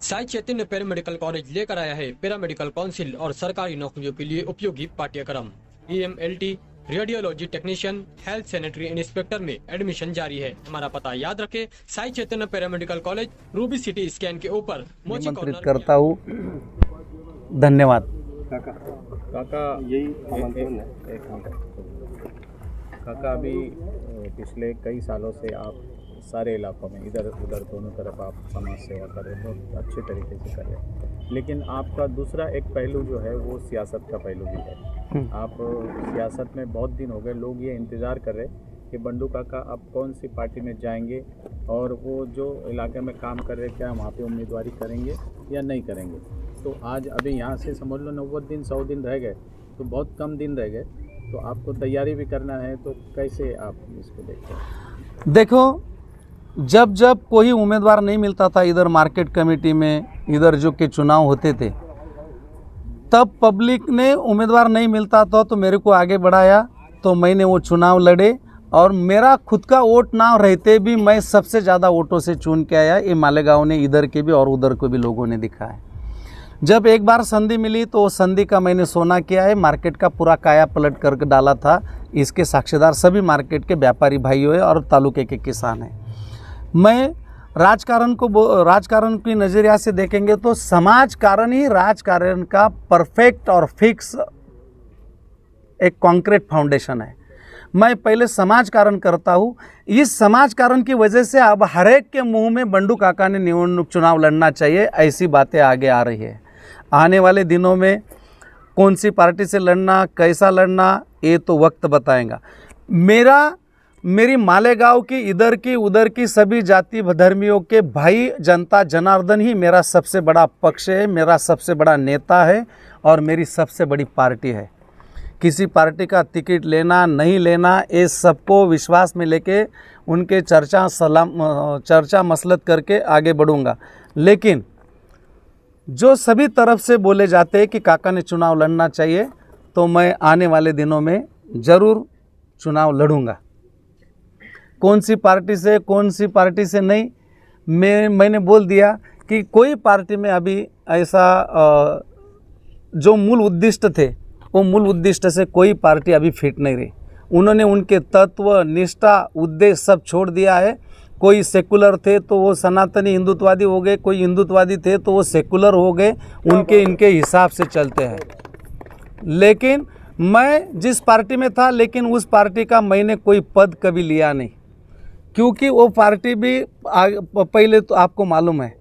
Sai Chaitanya paramedical college लेकर आया है पैरामेडिकल काउंसिल और सरकारी नौकरियों के लिए उपयोगी पाठ्यक्रम। EMLT, radiology technician, health sanitary inspector में एडमिशन जारी है। हमारा पता याद रखें, Sai Chaitanya paramedical college, Ruby City Scan के ऊपर निमंत्रित करता हूँ। धन्यवाद। काका यही आमंत्रण है। काका अभी पिछले कई सालों से आप सारे इलाकों में इधर उधर दोनों तरफ आप समाज सेवा कर रहे हैं, बहुत अच्छे तरीके से कर रहे हैं। लेकिन आपका दूसरा एक पहलू जो है वो सियासत का पहलू भी है। आप सियासत में बहुत दिन हो गए, लोग ये इंतज़ार कर रहे कि बंडू काका अब कौन सी पार्टी में जाएंगे और वो जो इलाके में काम कर रहे क्या वहाँ पे उम्मीदवारी करेंगे या नहीं करेंगे। तो आज अभी यहाँ से समझ लो 90 दिन 100 दिन रह गए, तो बहुत कम दिन रह गए, तो आपको तैयारी भी करना है, तो कैसे आप इसको देखते हैं? देखो, जब जब कोई उम्मीदवार नहीं मिलता था इधर मार्केट कमेटी में, इधर जो के चुनाव होते थे, तब पब्लिक ने उम्मीदवार नहीं मिलता था तो मेरे को आगे बढ़ाया, तो मैंने वो चुनाव लड़े और मेरा खुद का वोट ना रहते भी मैं सबसे ज़्यादा वोटों से चुन के आया। ये मालेगांव ने इधर के भी और उधर को भी लोगों ने दिखा है। जब एक बार संधि मिली तो संधि का मैंने सोना किया है, मार्केट का पूरा काया पलट करके डाला था। इसके साक्षीदार सभी मार्केट के व्यापारी भाइयों हैं और तालुके के किसान हैं। मैं राजकारण की नज़रिया से देखेंगे तो समाज कारण ही राजकारण का परफेक्ट और फिक्स एक कॉन्क्रीट फाउंडेशन है। मैं पहले समाज कारण करता हूँ। इस समाज कारण की वजह से अब हर एक के मुंह में बंडू काका ने निवडणूक चुनाव लड़ना चाहिए, ऐसी बातें आगे आ रही है। आने वाले दिनों में कौन सी पार्टी से लड़ना, कैसा लड़ना, ये तो वक्त बताएगा। मेरी मालेगांव की, इधर की उधर की सभी जाति धर्मियों के भाई जनता जनार्दन ही मेरा सबसे बड़ा पक्ष है, मेरा सबसे बड़ा नेता है और मेरी सबसे बड़ी पार्टी है। किसी पार्टी का टिकट लेना नहीं लेना, ये सबको विश्वास में लेके उनके चर्चा मसलत करके आगे बढ़ूँगा। लेकिन जो सभी तरफ से बोले जाते हैं कि काका ने चुनाव लड़ना चाहिए, तो मैं आने वाले दिनों में ज़रूर चुनाव लड़ूंगा। कौन सी पार्टी से नहीं, मैंने बोल दिया कि कोई पार्टी में अभी ऐसा जो मूल उद्दिष्ट थे, वो मूल उद्दिष्ट से कोई पार्टी अभी फिट नहीं रही। उन्होंने उनके तत्व, निष्ठा, उद्देश्य सब छोड़ दिया है। कोई सेकुलर थे तो वो सनातनी हिंदुत्ववादी हो गए, कोई हिंदुत्ववादी थे तो वो सेकुलर हो गए, इनके हिसाब से चलते हैं। लेकिन मैं जिस पार्टी में था, लेकिन उस पार्टी का मैंने कोई पद कभी लिया नहीं, क्योंकि वो पार्टी भी पहले तो आपको मालूम है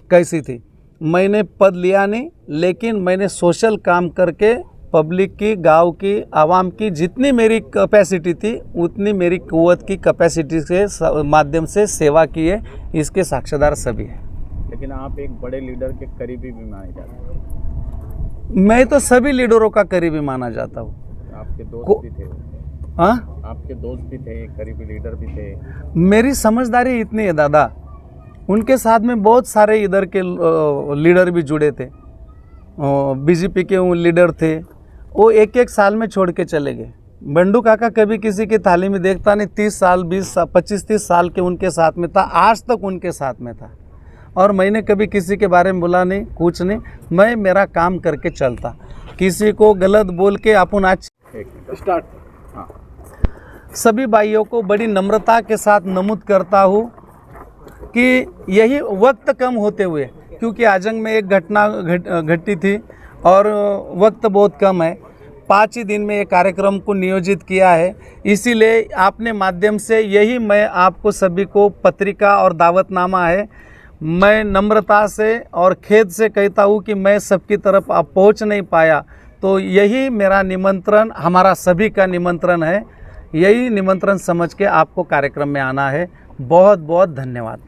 कैसी थी। मैंने पद लिया नहीं, लेकिन मैंने सोशल काम करके पब्लिक की, गांव की, आवाम की जितनी मेरी कैपेसिटी थी उतनी मेरी कुव्वत की कैपेसिटी के माध्यम से सेवा की है। इसके साक्षीदार सभी हैं। लेकिन आप एक बड़े लीडर के करीबी भी माने जाते हैं। मैं तो सभी लीडरों का करीबी माना जाता हूँ। आपके दोस्त भी थे? हाँ, आपके दोस्त भी थे, करीबी लीडर भी थे। मेरी समझदारी इतनी है दादा, उनके साथ में बहुत सारे इधर के लीडर भी जुड़े थे। बीजेपी के वो लीडर थे, वो एक साल में छोड़ के चले गए। बंडू काका कभी किसी की थाली में देखता नहीं, 30 साल 25-30 साल के उनके साथ में था, आज तक उनके साथ में था। और मैंने कभी किसी के बारे में बोला नहीं, कुछ नहीं। मैं मेरा काम करके चलता, किसी को गलत बोल के अपन आज स्टार्ट। हाँ, सभी भाइयों को बड़ी नम्रता के साथ नमूद करता हूँ कि यही वक्त कम होते हुए, क्योंकि आजंग में एक घटना घटी थी और वक्त बहुत कम है, 5 ही दिन में ये कार्यक्रम को नियोजित किया है। इसीलिए आपने माध्यम से यही मैं आपको सभी को पत्रिका और दावतनामा है, मैं नम्रता से और खेद से कहता हूँ कि मैं सबकी तरफ आप पहुँच नहीं पाया। तो यही मेरा निमंत्रण, हमारा सभी का निमंत्रण है, यही निमंत्रण समझ के आपको कार्यक्रम में आना है। बहुत बहुत धन्यवाद।